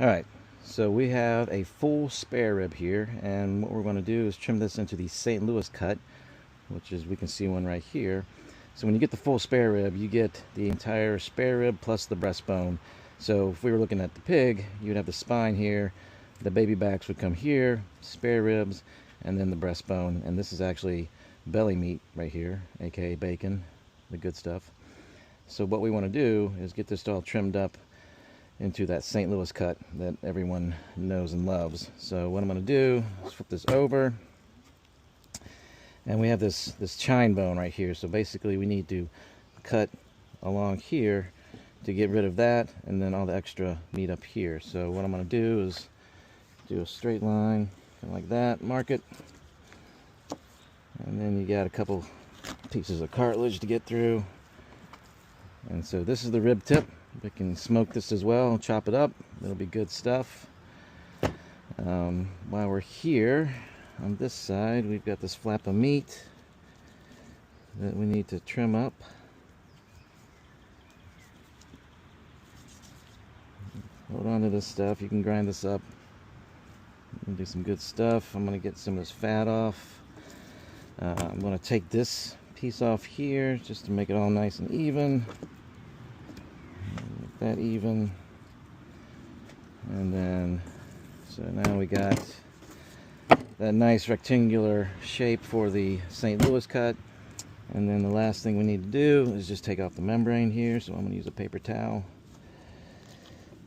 Alright, so we have a full spare rib here, and what we're going to do is trim this into the St. Louis cut, which is, we can see one right here. So when you get the full spare rib, you get the entire spare rib plus the breastbone. So if we were looking at the pig, you'd have the spine here, the baby backs would come here, spare ribs, and then the breastbone. And this is actually belly meat right here, aka bacon, the good stuff. So what we want to do is get this all trimmed up into that St. Louis cut that everyone knows and loves. So what I'm going to do is flip this over, and we have this chine bone right here. So basically we need to cut along here to get rid of that, and then all the extra meat up here. So what I'm going to do is do a straight line, kind of like that, mark it, and then you got a couple pieces of cartilage to get through. And so this is the rib tip. We can smoke this as well, chop it up. It'll be good stuff. While we're here, on this side, we've got this flap of meat that we need to trim up. Hold on to this stuff. You can grind this up and do some good stuff. I'm going to get some of this fat off. I'm going to take this piece off here just to make it all nice and even. Make that even. And then, so now we got that nice rectangular shape for the St. Louis cut. And then the last thing we need to do is just take off the membrane here. So I'm going to use a paper towel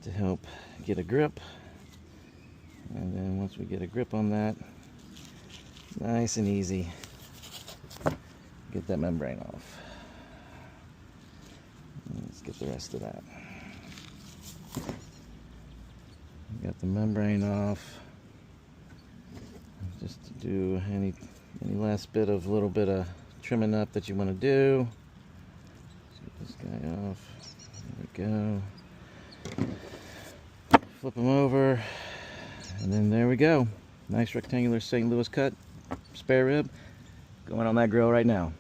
to help get a grip. And then once we get a grip on that, nice and easy, get that membrane off. Let's get the rest of that. Got the membrane off. Just to do any last little bit of trimming up that you want to do. Let's get this guy off. There we go. Flip them over, and then there we go. Nice rectangular St. Louis cut, spare rib, going on that grill right now.